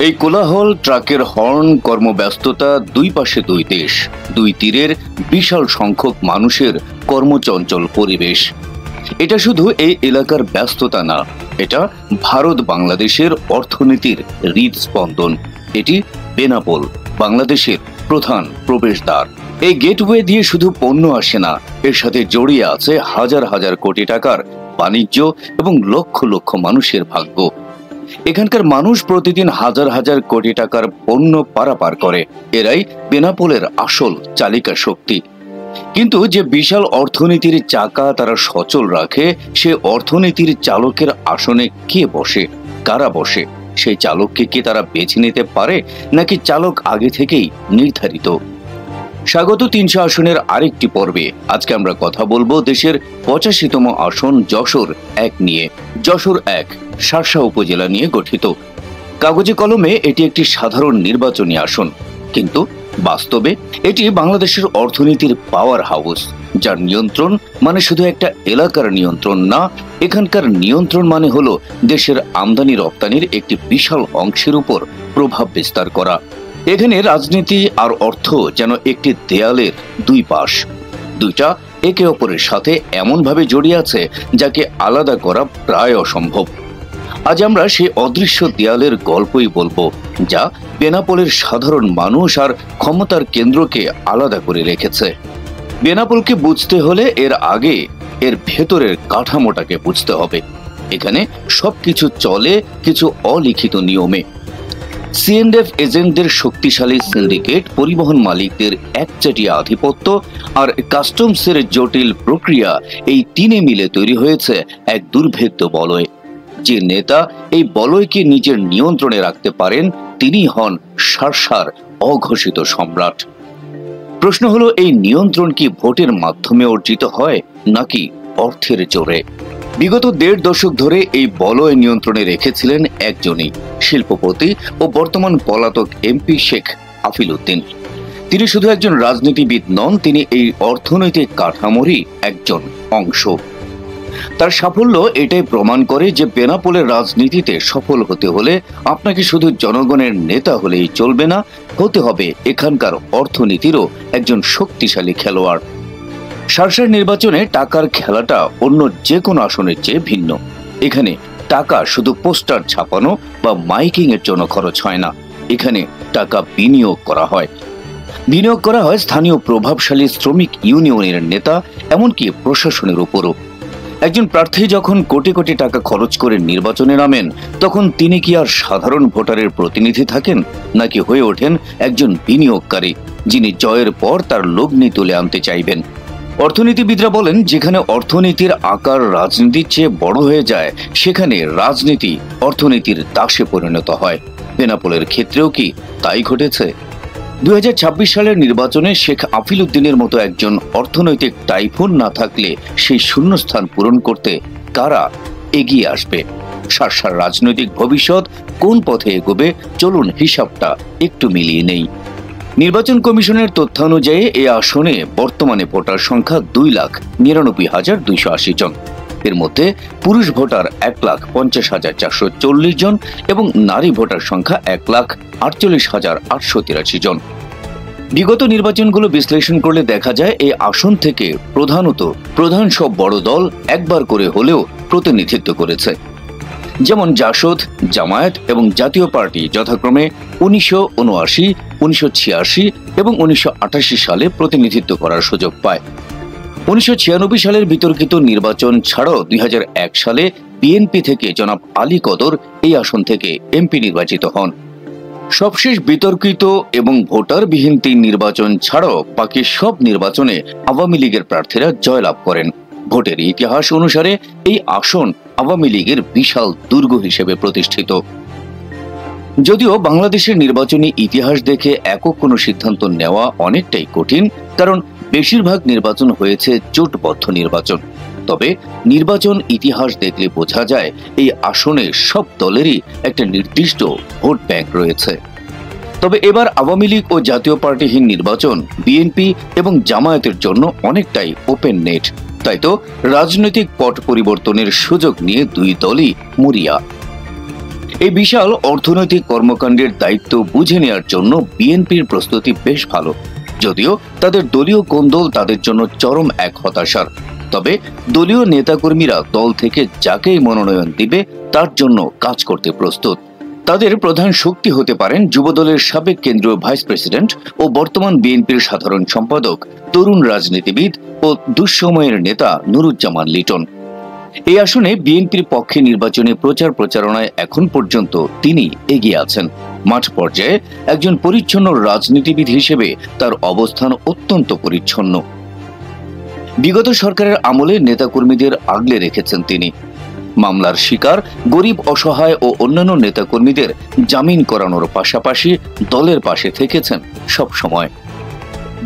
এই কোলাহল, ট্রাকের হর্ন, কর্মব্যস্ততা, দুই পাশে দুই দেশ, দুই তীরের বিশাল সংখ্যক মানুষের কর্মচঞ্চল পরিবেশ। এটা শুধু এই এলাকার ব্যস্ততা না, এটা ভারত বাংলাদেশের অর্থনীতির হৃদস্পন্দন। এটি বেনাপোল, বাংলাদেশের প্রধান প্রবেশদ্বার। এই গেটওয়ে দিয়ে শুধু পণ্য আসে না, এর সাথে জড়িয়ে আছে হাজার হাজার কোটি টাকার বাণিজ্য এবং লক্ষ লক্ষ মানুষের ভাগ্য। এখানকার মানুষ প্রতিদিন হাজার হাজার কোটি টাকার পণ্য পারাপার করে। এরাই বেনাপোলের আসল চালিকা শক্তি। কিন্তু যে বিশাল অর্থনীতির চাকা তারা সচল রাখে, সে অর্থনীতির চালকের আসনে কে বসে, কারা বসে? সেই চালককে কি তারা বেছে নিতে পারে, নাকি চালক আগে থেকেই নির্ধারিত? স্বাগত ৩০০ আসনের আরেকটি পর্বে। আজকে আমরা কথা বলবো দেশের ৮৫তম আসন যশোর ১ নিয়ে। যশোর ১ শার্শা উপজেলা নিয়ে গঠিত। কাগজে কলমে এটি একটি সাধারণ নির্বাচনী আসন, কিন্তু বাস্তবে এটি বাংলাদেশের অর্থনীতির পাওয়ার হাউস, যার নিয়ন্ত্রণ মানে শুধু একটা এলাকার নিয়ন্ত্রণ না, এখানকার নিয়ন্ত্রণ মানে হলো দেশের আমদানি রপ্তানির একটি বিশাল অংশের উপর প্রভাব বিস্তার করা। এখানে রাজনীতি আর অর্থ যেন একটি দেয়ালের দুই পাশ, দুইটা একে অপরের সাথে এমনভাবে জড়িয়ে আছে যাকে আলাদা করা প্রায় অসম্ভব। আজ আমরা সেই অদৃশ্য দেয়ালের গল্পই বলবো, যা বেনাপোলের সাধারণ মানুষ আর ক্ষমতার কেন্দ্রকে আলাদা করে রেখেছে। বেনাপোলকে বুঝতে হলে এর আগে এর ভেতরের কাঠামোটাকে বুঝতে হবে। এখানে সবকিছু চলে কিছু অলিখিত নিয়মে। সিএনএফ এজেন্টদের শক্তিশালী সিন্ডিকেট, পরিবহন মালিকদের একচাটিয়া আধিপত্য আর কাস্টমসের জটিল প্রক্রিয়া, এই তিনে মিলে তৈরি হয়েছে এক দুর্ভেদ্য বলয়। যে নেতা এই বলয়কে নিজের নিয়ন্ত্রণে রাখতে পারেন, তিনি হন শার্শার অঘোষিত সম্রাট। প্রশ্ন হলো, এই নিয়ন্ত্রণ কি ভোটের মাধ্যমে অর্জিত হয় নাকি অর্থের জোরে? বিগত ১.৫ দশক ধরে এই বলয় নিয়ন্ত্রণে রেখেছিলেন একজনই, শিল্পপতি ও বর্তমান পলাতক এমপি শেখ আফিল উদ্দিন। তিনি শুধু একজন রাজনীতিবিদ নন, তিনি এই অর্থনৈতিক কাঠামোরই একজন অংশ। তার সাফল্য এটাই প্রমাণ করে যে বেনাপোলের রাজনীতিতে সফল হতে হলে আপনাকে শুধু জনগণের নেতা হলেই চলবে না, হতে হবে এখানকার অর্থনীতিরও একজন শক্তিশালী খেলোয়াড়। শার্শার নির্বাচনে টাকার খেলাটা অন্য যে কোনো আসনের চেয়ে ভিন্ন। এখানে টাকা শুধু পোস্টার ছাপানো বা মাইকিং এর জন্য খরচ হয় না, এখানে টাকা বিনিয়োগ করা হয়। বিনিয়োগ করা হয় স্থানীয় প্রভাবশালী শ্রমিক ইউনিয়নের নেতা, এমনকি প্রশাসনের উপরও। একজন প্রার্থী যখন কোটি কোটি টাকা খরচ করে নির্বাচনে নামেন, তখন তিনি কি আর সাধারণ ভোটারের প্রতিনিধি থাকেন, নাকি হয়ে ওঠেন একজন বিনিয়োগকারী, যিনি জয়ের পর তার লগ্নি তুলে আনতে চাইবেন? অর্থনীতিবিদরা বলেন, যেখানে অর্থনীতির আকার রাজনীতির চেয়ে বড় হয়ে যায়, সেখানে রাজনীতি অর্থনীতির দাসে পরিণত হয়। বেনাপোলের ক্ষেত্রেও কি তাই ঘটেছে? ২০২৬ সালের নির্বাচনে শেখ আফিল উদ্দিনের মতো একজন অর্থনৈতিক টাইফুন না থাকলে সেই শূন্যস্থান পূরণ করতে কারা এগিয়ে আসবে? শার্শার রাজনৈতিক ভবিষ্যৎ কোন পথে এগোবে, চলুন হিসাবটা একটু মিলিয়ে নেই। নির্বাচন কমিশনের তথ্যানুযায়ী এই আসনে বর্তমানে ভোটার সংখ্যা ২,৯৯,২৮০ জন। এর মধ্যে পুরুষ ভোটার ১,৫০,৪৪০ জন এবং নারী ভোটার সংখ্যা ১,৪৮,৮৮৩ জন। বিগত নির্বাচনগুলো বিশ্লেষণ করলে দেখা যায়, এই আসন থেকে প্রধান সব বড় দল একবার করে হলেও প্রতিনিধিত্ব করেছে। যেমন জাসদ, জামায়াত এবং জাতীয় পার্টি যথাক্রমে ১৯৭৯, ১৯৮৬ এবং ১৯৮৮ সালে প্রতিনিধিত্ব করার সুযোগ পায়। ১৯৯৬ সালের বিতর্কিত নির্বাচন ছাড়াও ২০০১ সালে বিএনপি থেকে জনাব আলী কদর এই আসন থেকে এমপি নির্বাচিত হন। সবশেষ বিতর্কিত এবং ভোটারবিহীন ৩ নির্বাচন ছাড়াও বাকি সব নির্বাচনে আওয়ামী লীগের প্রার্থীরা জয়লাভ করেন। ভোটের ইতিহাস অনুসারে এই আসন আওয়ামী লীগের বিশাল দুর্গ হিসেবে প্রতিষ্ঠিত। যদিও বাংলাদেশের নির্বাচনী ইতিহাস দেখে একক কোনো সিদ্ধান্ত নেওয়া অনেকটাই কঠিন, কারণ বেশিরভাগ নির্বাচন হয়েছে জোটবদ্ধ নির্বাচন। তবে নির্বাচন ইতিহাস দেখলে বোঝা যায়, এই আসনে সব দলেরই একটা নির্দিষ্ট ভোট ব্যাংক রয়েছে। তবে এবার আওয়ামী লীগ ও জাতীয় পার্টিহীন নির্বাচন বিএনপি এবং জামায়াতের জন্য অনেকটাই ওপেন নেট। তাই তো রাজনৈতিক পট পরিবর্তনের সুযোগ নিয়ে দুই দলই মরিয়া। এই বিশাল অর্থনৈতিক কর্মকাণ্ডের দায়িত্ব বুঝে নেওয়ার জন্য বিএনপির প্রস্তুতি বেশ ভালো, যদিও তাদের দলীয় কোন্দল তাদের জন্য চরম এক হতাশার। তবে দলীয় নেতাকর্মীরা দল থেকে যাকেই মনোনয়ন দিবে তার জন্য কাজ করতে প্রস্তুত। তাদের প্রধান শক্তি হতে পারেন যুবদলের সাবেক কেন্দ্রীয় ভাইস প্রেসিডেন্ট ও বর্তমান বিএনপির সাধারণ সম্পাদক, তরুণ রাজনীতিবিদ ও দুঃসময়ের নেতা নুরুজ্জামান লিটন। এই আসনে বিএনপির পক্ষে নির্বাচনী প্রচার প্রচারণায় এখন পর্যন্ত তিনি এগিয়ে আছেন। মাঠ পর্যায়ে একজন পরিচ্ছন্ন রাজনীতিবিদ হিসেবে তার অবস্থান অত্যন্ত পরিচ্ছন্ন। বিগত সরকারের আমলে নেতাকর্মীদের আগলে রেখেছেন তিনি। মামলার শিকার গরিব, অসহায় ও অন্যান্য নেতাকর্মীদের জামিন করানোর পাশাপাশি দলের পাশে থেকেছেন সব সময়।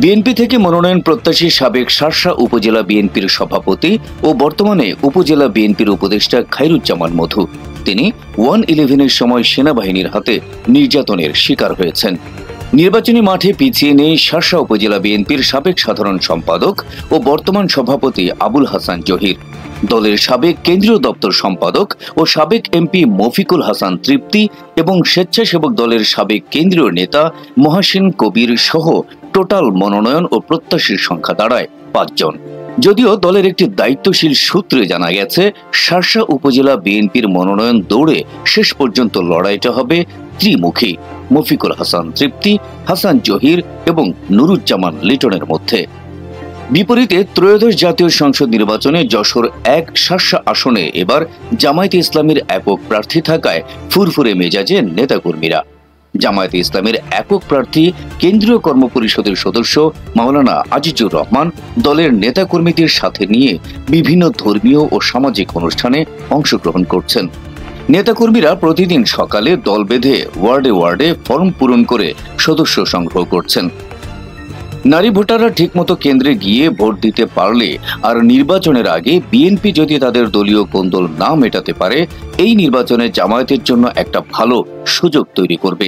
বিএনপি থেকে মনোনয়ন প্রত্যাশী সাবেক শার্শা উপজেলা বিএনপির সভাপতি ও বর্তমানে উপজেলা বিএনপির উপদেষ্টা খায়রুজ্জামান মধু, তিনি 1-11-এর সময় সেনাবাহিনীর হাতে নির্যাতনের শিকার হয়েছেন। নির্বাচনী মাঠে পিছিয়ে নেই শার্শা উপজেলা বিএনপির সাবেক সাধারণ সম্পাদক ও বর্তমান সভাপতি আবুল হাসান জহির, দলের সাবেক কেন্দ্রীয় দপ্তর সম্পাদক ও সাবেক এমপি মফিকুল হাসান তৃপ্তি এবং স্বেচ্ছাসেবক দলের সাবেক কেন্দ্রীয় নেতা মহাসিন কবির সহ টোটাল মনোনয়ন ও প্রত্যাশীর সংখ্যা দাঁড়ায় 5 জন। যদিও দলের একটি দায়িত্বশীল সূত্রে জানা গেছে, শার্শা উপজেলা বিএনপির মনোনয়ন দৌড়ে শেষ পর্যন্ত লড়াইটা হবে ত্রিমুখী, মফিকুল হাসান তৃপ্তি, হাসান জহির এবং নুরুজ্জামান লিটনের মধ্যে। বিপরীতে ত্রয়োদশ জাতীয় সংসদ নির্বাচনে যশোর 1 শার্শা আসনে এবার জামায়াতে ইসলামীর একক প্রার্থী থাকায় ফুরফুরে মেজাজে নেতাকর্মীরা। জামায়াতে ইসলামীর একক প্রার্থী কেন্দ্রীয় কর্মপরিষদের সদস্য মাওলানা আজিজুর রহমান দলের নেতাকর্মীদের সাথে নিয়ে বিভিন্ন ধর্মীয় ও সামাজিক অনুষ্ঠানে অংশগ্রহণ করছেন। নেতাকর্মীরা প্রতিদিন সকালে দল বেঁধে ওয়ার্ডে ওয়ার্ডে ফর্ম পূরণ করে সদস্য সংগ্রহ করছেন। নারী ভোটাররা ঠিকমতো কেন্দ্রে গিয়ে ভোট দিতে পারলে আর নির্বাচনের আগে বিএনপি যদি তাদের দলীয় কোন্দল না মেটাতে পারে, এই নির্বাচনে জামায়াতের জন্য একটা ভালো সুযোগ তৈরি করবে।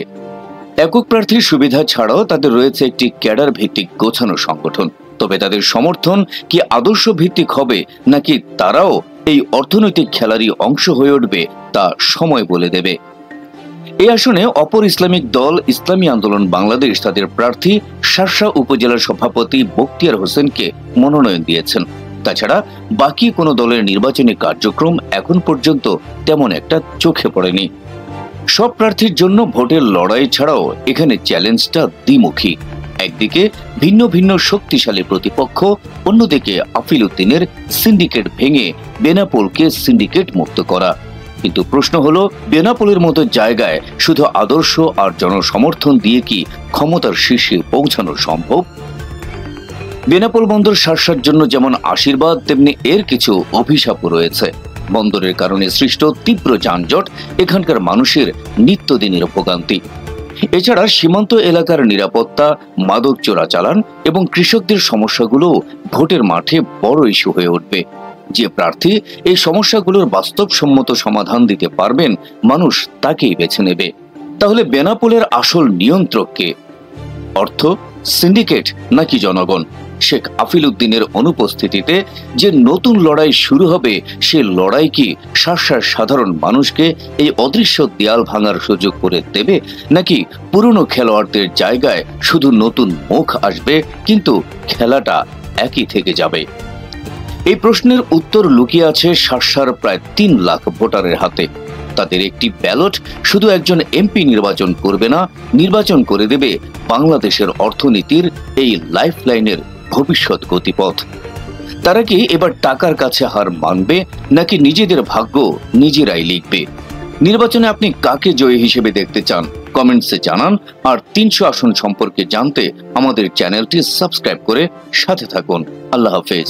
একক প্রার্থীর সুবিধা ছাড়াও তাদের রয়েছে একটি ক্যাডার ভিত্তিক গোছানো সংগঠন। তবে তাদের সমর্থন কি আদর্শ ভিত্তিক হবে নাকি তারাও এই অর্থনৈতিক খেলারই অংশ হয়ে উঠবে তা সময় বলে দেবে। এই আসনে অপর ইসলামিক দল ইসলামী আন্দোলন বাংলাদেশ তাদের প্রার্থী শার্শা উপজেলার সভাপতি বখতিয়ার হোসেনকে মনোনয়ন দিয়েছেন। তাছাড়া বাকি কোনো দলের নির্বাচনী কার্যক্রম এখন পর্যন্ত তেমন একটা চোখে পড়েনি। সব প্রার্থীর জন্য ভোটের লড়াই ছাড়াও এখানে চ্যালেঞ্জটা দ্বিমুখী। একদিকে ভিন্ন ভিন্ন শক্তিশালী প্রতিপক্ষ, অন্যদিকে আফিল উদ্দিনের সিন্ডিকেট ভেঙে বেনাপোলকে সিন্ডিকেট মুক্ত করা। কিন্তু প্রশ্ন হলো, বেনাপোলের মতো জায়গায় শুধু আদর্শ আর জনসমর্থন দিয়ে কি ক্ষমতার শীর্ষে পৌঁছানো সম্ভব? বেনাপোল বন্দর শার্শার জন্য যেমন আশীর্বাদ, তেমনি এর কিছু অভিশাপও রয়েছে। বন্দরের কারণে সৃষ্ট তীব্র যানজট এখানকার মানুষের নিত্যদিনের ভোগান্তি। এছাড়া সীমান্ত এলাকার নিরাপত্তা, মাদক চোরাচালান এবং কৃষকদের সমস্যাগুলো ভোটের মাঠে বড় ইস্যু হয়ে উঠবে। যে প্রার্থী এই সমস্যাগুলোর বাস্তবসম্মত সমাধান দিতে পারবেন, মানুষ তাকেই বেছে নেবে। তাহলে বেনাপোলের আসল নিয়ন্ত্রক কে? অর্থ, সিন্ডিকেট নাকি জনগণ? শেখ আফিল উদ্দিনের অনুপস্থিতিতে যে নতুন লড়াই শুরু হবে, সে লড়াই কি শার্শার সাধারণ মানুষকে এই অদৃশ্য দেয়াল ভাঙার সুযোগ করে দেবে, নাকি পুরনো খেলোয়াড়দের জায়গায় শুধু নতুন মুখ আসবে কিন্তু খেলাটা একই থেকে যাবে? এই প্রশ্নের উত্তর লুকিয়ে আছে শার্শার প্রায় 3 লাখ ভোটারের হাতে। তাদের একটি ব্যালট শুধু একজন এমপি নির্বাচন করবে না, নির্বাচন করে দেবে বাংলাদেশের অর্থনীতির এই লাইফলাইনের ভবিষ্যৎ গতিপথ। তারা কি এবার টাকার কাছে হার মানবে নাকি নিজেদের ভাগ্য নিজেরাই লিখবে? নির্বাচনে আপনি কাকে জয়ী হিসেবে দেখতে চান? কমেন্টসে জানান। আর 300 আসন সম্পর্কে জানতে আমাদের চ্যানেলটি সাবস্ক্রাইব করে সাথে থাকুন। আল্লাহ হাফেজ।